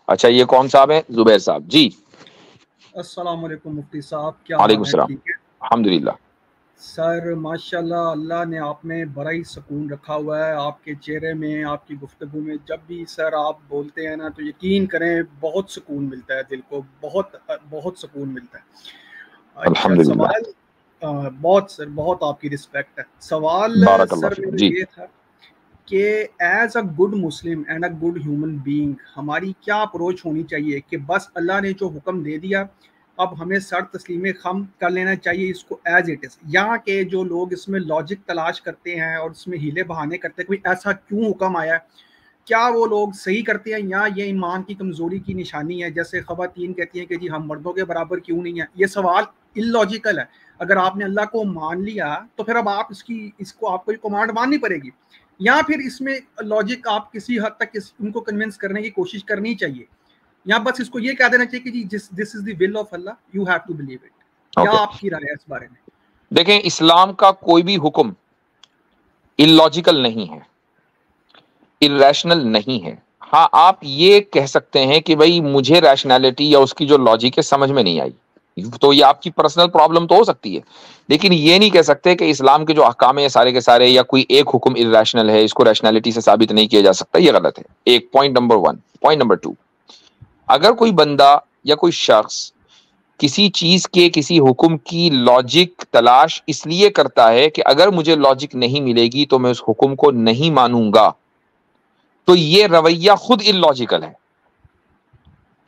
اچھا یہ کون صاحب ہیں؟ زبیر صاحب. جی السلام علیکم مفتی صاحب، کیا وعلیکم حال ہے؟ السلام. ٹھیک ہے الحمدللہ. سر، ماشاءاللہ اللہ نے آپ میں بڑا ہی سکون رکھا ہوا ہے. آپ کے چہرے میں، آپ کی گفتگو میں جب بھی سر آپ بولتے ہیں نا تو یقین کریں بہت سکون ملتا ہے، دل کو بہت بہت سکون ملتا ہے. اچھا الحمدللہ. سوال، بہت سر بہت آپ کی رسپیکٹ ہے. سوال بارک اللہ سر فیک. میرا جی یہ تھا کہ as a good Muslim and a good human being ہماری کیا اپروچ ہونی چاہیے کہ بس اللہ نے جو حکم دے دیا اب ہمیں سر تسلیم خم کر لینا چاہیے اس کو ایز اٹ از، یہاں کے جو لوگ اس میں لاجک تلاش کرتے ہیں اور اس میں ہیلے بہانے کرتے ہیں کوئی ایسا کیوں حکم آیا ہے، کیا وہ لوگ صحیح کرتے ہیں یا یہ ایمان کی کمزوری کی نشانی ہے؟ جیسے خواتین کہتی ہیں کہ جی ہم مردوں کے برابر کیوں نہیں ہیں. یہ سوال اللاجیکل ہے. اگر آپ نے اللہ کو مان لیا تو پھر اب آپ اس کو آپ کو کمانڈ ماننی پڑے گی، یا پھر اس میں لاجک آپ کسی حد تک ان کو کنونس کرنے کی کوشش کرنی چاہیے، یا بس اس کو یہ کہہ دینا چاہیے کہ جی this is the will of Allah, you have to believe it. کیا اوکے. آپ کی رائے ہے اس بارے میں؟ دیکھیں اسلام کا کوئی بھی حکم اللاجیکل نہیں ہے، الریشنل نہیں ہے. ہاں آپ یہ کہہ سکتے ہیں کہ بھئی مجھے ریشنالٹی یا اس کی جو لاجک ہے سمجھ میں نہیں آئی، تو یہ آپ کی پرسنل پرابلم تو ہو سکتی ہے، لیکن یہ نہیں کہہ سکتے کہ اسلام کے جو احکام ہیں سارے کے سارے یا کوئی ایک حکم الریشنل ہے، اس کو ریشنالٹی سے ثابت نہیں کیا جا سکتا. یہ غلط ہے. ایک پوائنٹ نمبر 1. پوائنٹ نمبر 2، اگر کوئی بندہ یا کوئی شخص کسی چیز کے کسی حکم کی لاجک تلاش اس لیے کرتا ہے کہ اگر مجھے لاجک نہیں ملے گی تو میں اس حکم کو نہیں مانوں گا، تو یہ رویہ خود اللاجیکل ہے.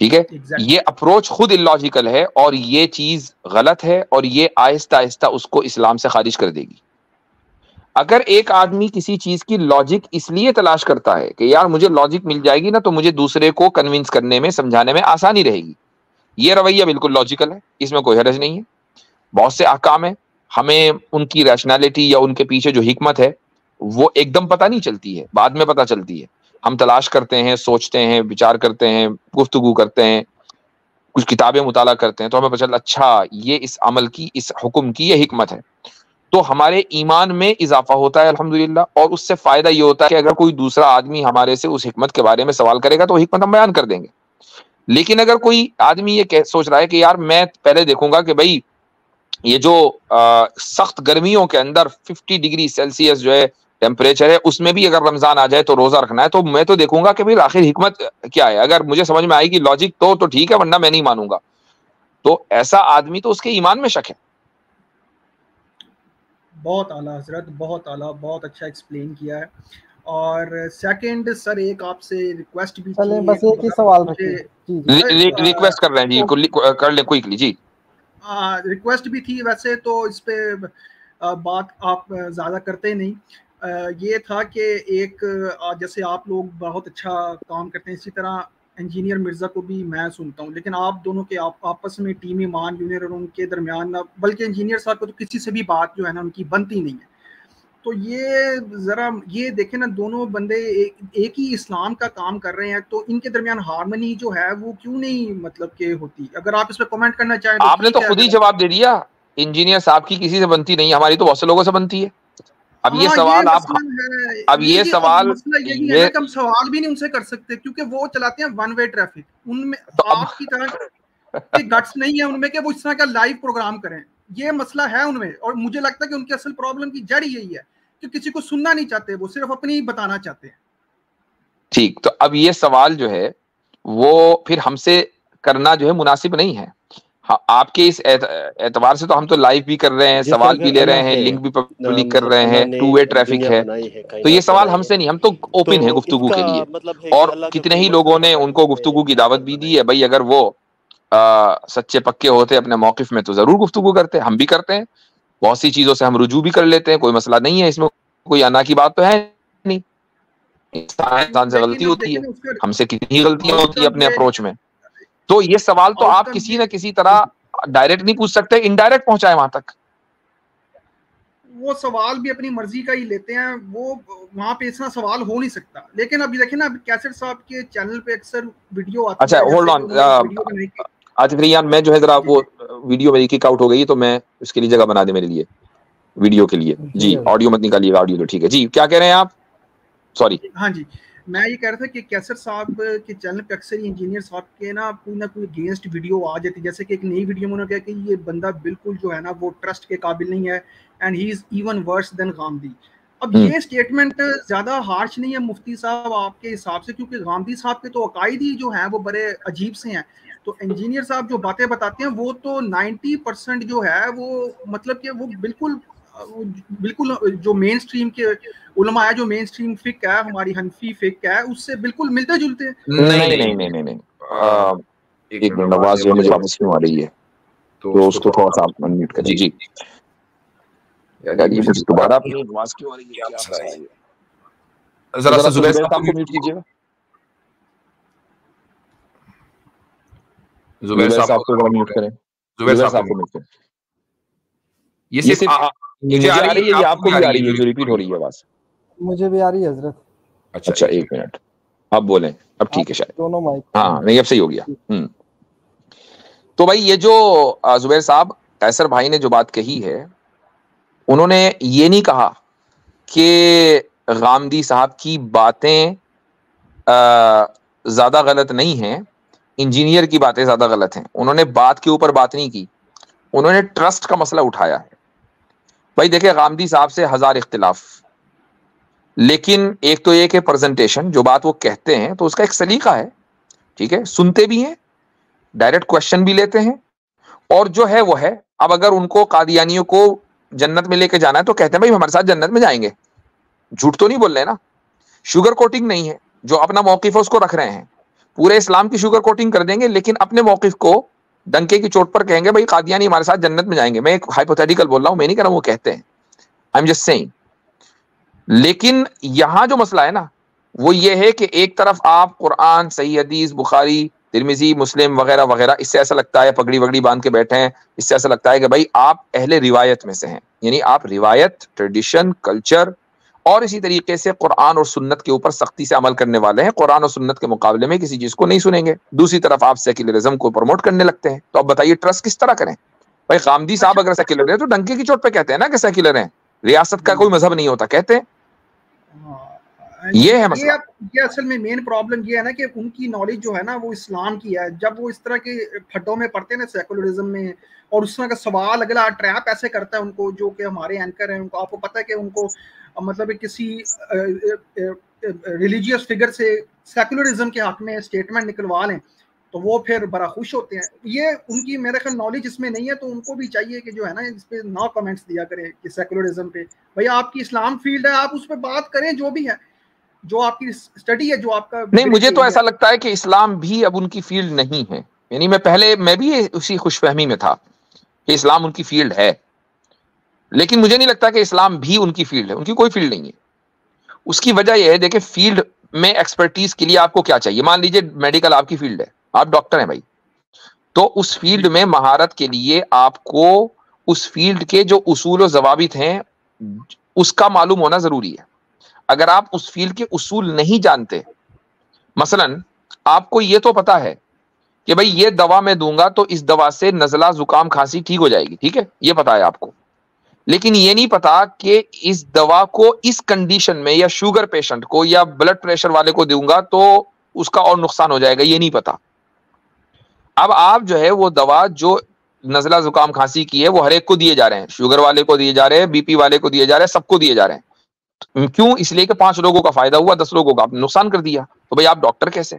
ٹھیک ہے، یہ اپروچ خود اللاجیکل ہے اور یہ چیز غلط ہے اور یہ آہستہ آہستہ اس کو اسلام سے خارج کر دے گی. اگر ایک آدمی کسی چیز کی لاجک اس لیے تلاش کرتا ہے کہ یار مجھے لاجک مل جائے گی نا تو مجھے دوسرے کو کنونس کرنے میں سمجھانے میں آسانی رہے گی، یہ رویہ بالکل لاجیکل ہے، اس میں کوئی حرج نہیں ہے. بہت سے احکام ہیں ہمیں ان کی ریشنالٹی یا ان کے پیچھے جو حکمت ہے وہ ایک دم پتہ نہیں چلتی ہے، بعد میں پتہ چلتی ہے. ہم تلاش کرتے ہیں، سوچتے ہیں، وچار کرتے ہیں، گفتگو کرتے ہیں، کچھ کتابیں مطالعہ کرتے ہیں تو ہمیں پتہ چلتا اچھا یہ اس عمل کی، اس حکم کی یہ حکمت ہے. تو ہمارے ایمان میں اضافہ ہوتا ہے الحمدللہ، اور اس سے فائدہ یہ ہوتا ہے کہ اگر کوئی دوسرا آدمی ہمارے سے اس حکمت کے بارے میں سوال کرے گا تو حکمت ہم بیان کر دیں گے. لیکن اگر کوئی آدمی یہ سوچ رہا ہے کہ یار میں پہلے دیکھوں گا کہ بھائی یہ جو سخت گرمیوں کے اندر 50 ڈگری سیلسیس جو ہے ٹیمپریچر ہے اس میں بھی اگر رمضان آ جائے تو روزہ رکھنا ہے، تو میں تو دیکھوں گا کہ بھائی آخر حکمت کیا ہے. اگر مجھے سمجھ میں آئے گی لاجک تو ٹھیک ہے، ورنہ میں نہیں مانوں گا. تو ایسا آدمی تو اس کے ایمان میں شک ہے. بہت اعلیٰ حضرت، بہت اعلیٰ، بہت اچھا ایکسپلین کیا ہے. اور سیکنڈ سر ایک آپ سے ریکویسٹ بھی چلیں تھی، بس ایک ہی سوال رکھیں. جی جی ریکویسٹ کر رہے ہیں جی، کر لیں کوئکلی. جی ریکویسٹ بھی تھی، ویسے تو اس پہ بات آپ زیادہ کرتے نہیں. یہ تھا کہ ایک جیسے آپ لوگ بہت اچھا کام کرتے ہیں، اسی طرح انجینئر مرزا کو بھی میں سنتا ہوں، لیکن آپ دونوں کے آپس میں ٹیم ایمان جونیئر اور ان کے درمیان، بلکہ انجینئر صاحب کو تو کسی سے بھی بات جو ہے نا ان کی بنتی نہیں ہے. تو یہ ذرا یہ دیکھیں نا، دونوں بندے ایک ہی اسلام کا کام کر رہے ہیں تو ان کے درمیان ہارمنی جو ہے وہ کیوں نہیں مطلب کہ ہوتی؟ اگر آپ اس پہ کمنٹ کرنا چاہیں تو آپ نے تو ٹھیک ہے. خود ہی جواب دے دیا، انجینئر صاحب کی کسی سے بنتی نہیں، ہماری تو بہت سے لوگوں سے بنتی ہے. اب یہ ہاں سوال آپ، مسئلہ ہے، اب یہ جی اب سوال مسئلہ یہی ہے نا کہ ہم سوال بھی نہیں ان سے کر سکتے کیونکہ وہ چلاتے ہیں ون وے ٹریفک. ان میں تو اب آپ کی طرح کے گٹس نہیں ہے ان میں کہ وہ اس طرح کا لائیو پروگرام کریں. یہ مسئلہ ہے ان میں، اور مجھے لگتا ہے کہ ان کی اصل پرابلم کی جڑ یہی ہے کہ کسی کو سننا نہیں چاہتے، وہ صرف اپنی ہی بتانا چاہتے ہیں. ٹھیک، تو اب یہ سوال جو ہے وہ پھر ہم سے کرنا جو ہے مناسب نہیں ہے. آپ کے اس اعتبار سے تو ہم تو لائیو بھی کر رہے ہیں، سوال بھی لے رہے ہیں، لنک بھی پبلک کر رہے ہیں، ٹو وے ٹریفک ہے. تو یہ سوال ہم سے نہیں، ہم تو اوپن ہے گفتگو کے لیے. اور کتنے ہی لوگوں نے ان کو گفتگو کی دعوت بھی دی ہے، بھائی اگر وہ سچے پکے ہوتے اپنے موقف میں تو ضرور گفتگو کرتے. ہم بھی کرتے ہیں، بہت سی چیزوں سے ہم رجوع بھی کر لیتے ہیں، کوئی مسئلہ نہیں ہے اس میں، کوئی انا کی بات تو ہے نہیں. انسان سے غلطی ہوتی ہے، ہم سے کتنی غلطیاں ہوتی ہیں اپنے اپروچ میں. تو یہ سوال تو آپ کسی نہ کسی طرح ڈائریکٹ نہیں پوچھ سکتے، انڈائریکٹ پہنچائے وہاں تک. وہ سوال بھی اپنی مرضی کا ہی لیتے ہیں، وہ وہاں پہ اتنا سوال ہو نہیں سکتا. لیکن ابھی دیکھیں نا، کیسٹ صاحب کے چینل پہ اکثر ویڈیو آتی اچھا ہے، ہولڈ جیسے آن، کہ انہوں نے ویڈیو بنائی تھی. آصف ریان میں جو ہے ذرا وہ ویڈیو میری کک آؤٹ ہو گئی تو میں اس کے لیے جگہ بنا دے میرے لیے ویڈیو کے لیے. جی آڈیو مت نکالیے گا، آڈیو تو ٹھیک ہے. جی کیا کہہ رہے ہیں آپ؟ سوری. ہاں جی، میں یہ کہہ رہا تھا کہ کیسر صاحب کے چینل پہ اکثر انجینئر صاحب کے نا کوئی نہ کوئی اگینسٹ ویڈیو آ جاتی ہے، جیسے کہ ایک نئی ویڈیو میں انہوں نے کہا کہ یہ بندہ بالکل جو ہے نا وہ ٹرسٹ کے قابل نہیں ہے and he is even worse than Ghamidi. اب یہ اسٹیٹمنٹ زیادہ ہارش نہیں ہے مفتی صاحب آپ کے حساب سے؟ کیونکہ غامدی صاحب کے تو عقائد ہی جو ہیں وہ بڑے عجیب سے ہیں، تو انجینئر صاحب جو باتیں بتاتے ہیں وہ تو 90% جو ہے وہ مطلب کہ وہ بالکل جو مین سٹریم کے علماء ہے، جو مین سٹریم فقہ ہے ہماری حنفی فقہ ہے، اس سے بالکل ملتے جلتے ہیں. نہیں ایک منٹ، آواز جو مجھے واپس کیوں آ رہی ہے تو اس کو تھوڑا سا آپ انمیوٹ کریں. جی یہ مجھے دوبارہ اپنی آواز کیوں آ رہی ہے؟ ذرا سا زبیر صاحب کو میوٹ کیجیے گا. زبیر صاحب کو ذرا میوٹ کریں. زبیر صاحب کو میوٹ کریں. یہ صرف مجھے آ رہی ہے یا آپ کو بھی آ رہی ہے جو ریپیٹ ہو رہی ہے آواز؟ مجھے بھی آ رہی ہے حضرت. اچھا ایک منٹ، آپ بولیں اب ٹھیک ہے شاید. دونوں مائک. ہاں نہیں اب صحیح ہو گیا. تو بھائی یہ جو زبیر صاحب قیصر بھائی نے جو بات کہی ہے، انہوں نے یہ نہیں کہا کہ غامدی صاحب کی باتیں زیادہ غلط نہیں ہیں، انجینئر کی باتیں زیادہ غلط ہیں. انہوں نے بات کے اوپر بات نہیں کی، انہوں نے ٹرسٹ کا مسئلہ اٹھایا ہے. بھائی دیکھیں غامدی صاحب سے ہزار اختلاف، لیکن ایک تو یہ کہ پریزنٹیشن جو بات وہ کہتے ہیں تو اس کا ایک سلیقہ ہے، ٹھیک ہے، سنتے بھی ہیں، ڈائریکٹ کوشچن بھی لیتے ہیں، اور جو ہے وہ ہے. اب اگر ان کو قادیانیوں کو جنت میں لے کے جانا ہے تو کہتے ہیں بھائی ہمارے ساتھ جنت میں جائیں گے. جھوٹ تو نہیں بول رہے نا، شوگر کوٹنگ نہیں ہے، جو اپنا موقف ہے اس کو رکھ رہے ہیں. پورے اسلام کی شوگر کوٹنگ کر دیں گے لیکن اپنے موقف کو ڈنکے کی چوٹ پر کہیں گے بھائی قادیانی ہمارے ساتھ جنت میں جائیں گے. میں ایک ہائپوتھیٹیکل بول رہا ہوں، میں نہیں کہہ رہا ہوں وہ کہتے ہیں، آئی ایم جسٹ سیئنگ. لیکن یہاں جو مسئلہ ہے نا وہ یہ ہے کہ ایک طرف آپ قرآن، صحیح حدیث، بخاری، ترمذی، مسلم وغیرہ وغیرہ، اس سے ایسا لگتا ہے پگڑی وگڑی باندھ کے بیٹھے ہیں، اس سے ایسا لگتا ہے کہ بھائی آپ اہل روایت میں سے ہیں، یعنی آپ روایت، ٹریڈیشن، کلچر اور اسی طریقے سے قرآن اور سنت کے اوپر سختی سے عمل کرنے والے ہیں. قرآن اور سنت کے مقابلے میں کسی چیز کو نہیں سنیں گے. دوسری طرف آپ سیکولرزم کو پروموٹ کرنے لگتے ہیں. تو اب بتائیے ٹرسٹ کس طرح کریں؟ بھائی غامدی صاحب اگر سیکولر ہیں تو ڈنکے کی چوٹ پہ کہتے ہیں نا کہ سیکولر ہیں، ریاست کا کوئی مذہب نہیں ہوتا کہتے ہیں. یہ ہے مسئلہ. یہ اصل میں مین پرابلم یہ ہے نا کہ ان کی نالج جو ہے نا وہ اسلام کی ہے. جب وہ اس طرح کے پھڈوں میں پڑتے ہیں نا سیکولرزم میں، اور اس طرح کا سوال اگلا ٹریپ ایسے کرتا ہے ان کو، جو کہ ہمارے اینکر ہیں ان کو، آپ کو پتہ ہے کہ ان کو مطلب کسی ریلیجیس فگر سے سیکولرزم کے حق میں اسٹیٹمنٹ نکلوا لیں تو وہ پھر بڑا خوش ہوتے ہیں. یہ ان کی میرے خیال نالج اس میں نہیں ہے، تو ان کو بھی چاہیے کہ جو ہے نا اس پہ نو کمنٹس دیا کریں کہ سیکولرزم پہ. بھائی آپ کی اسلام فیلڈ ہے، آپ اس پہ بات کریں، جو بھی ہے، جو آپ کی اسٹڈی ہے، جو آپ کا. نہیں مجھے تو ایسا لگتا ہے کہ اسلام بھی اب ان کی فیلڈ نہیں ہے. یعنی میں بھی اسی خوش فہمی میں تھا کہ اسلام ان کی فیلڈ ہے، لیکن مجھے نہیں لگتا کہ اسلام بھی ان کی فیلڈ ہے. ان کی کوئی فیلڈ نہیں ہے. اس کی وجہ یہ ہے، دیکھیں فیلڈ میں ایکسپرٹیز کے لیے آپ کو کیا چاہیے. مان لیجئے میڈیکل آپ کی فیلڈ ہے، آپ ڈاکٹر ہیں بھائی، تو اس فیلڈ میں مہارت کے لیے آپ کو اس فیلڈ کے جو اصول و ضوابط ہیں اس کا معلوم ہونا ضروری ہے. اگر آپ اس فیلڈ کے اصول نہیں جانتے، مثلا آپ کو یہ تو پتا ہے کہ بھائی یہ دوا میں دوں گا تو اس دوا سے نزلہ، زکام، کھانسی ٹھیک ہو جائے گی، ٹھیک ہے، یہ پتا ہے آپ کو، لیکن یہ نہیں پتا کہ اس دوا کو اس کنڈیشن میں یا شوگر پیشنٹ کو یا بلڈ پریشر والے کو دوں گا تو اس کا اور نقصان ہو جائے گا، یہ نہیں پتا. اب آپ جو ہے وہ دوا جو نزلہ، زکام، کھانسی کی ہے وہ ہر ایک کو دیے جا رہے ہیں، شوگر والے کو دیے جا رہے ہیں، بی پی والے کو دیے جا رہے ہیں، سب کو دیے جا رہے ہیں. کیوں؟ اس لیے کہ 5 لوگوں کا فائدہ ہوا، 10 لوگوں کا آپ نے نقصان کر دیا. تو بھئی آپ ڈاکٹر کیسے؟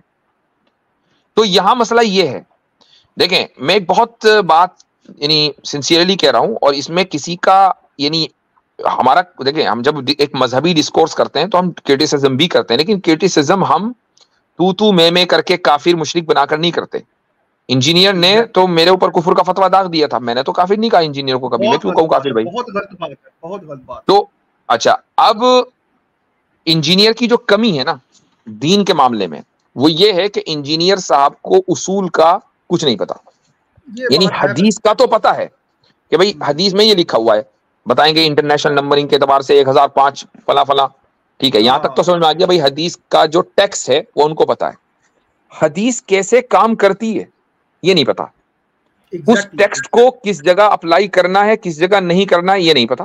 تو یہاں مسئلہ یہ ہے. دیکھیں میں ایک بہت بات یعنی سنسیئرلی کہہ رہا ہوں، اور اس میں کسی کا یعنی ہمارا، دیکھیں ہم جب ایک مذہبی ڈسکورس کرتے ہیں تو ہم کرٹیسزم بھی کرتے ہیں، لیکن کرٹیسزم ہم تو میں کر کے کافر مشرک بنا کر نہیں کرتے. انجینئر نے تو میرے اوپر کفر کا فتویٰ داغ دیا تھا، میں نے تو کافر نہیں کہا انجینئر کو کبھی. میں کیوں کہوں کافر بھائی؟ بہت غلط بات ہے، بہت غلط بات. تو اچھا، اب انجینئر کی جو کمی ہے نا دین کے معاملے میں وہ یہ ہے کہ انجینئر صاحب کو اصول کا کچھ نہیں پتا. یعنی حدیث کا تو پتا ہے کہ بھئی حدیث میں یہ لکھا ہوا ہے، بتائیں گے انٹرنیشنل نمبرنگ کے اعتبار سے 1005 فلاں فلاں، ٹھیک ہے، یہاں تک تو سمجھ میں آ گیا. بھئی حدیث کا جو ٹیکسٹ ہے وہ ان کو پتا ہے. حدیث کیسے کام کرتی ہے یہ نہیں پتا. اس ٹیکسٹ کو کس جگہ اپلائی کرنا ہے، کس جگہ نہیں کرنا ہے، یہ نہیں پتا.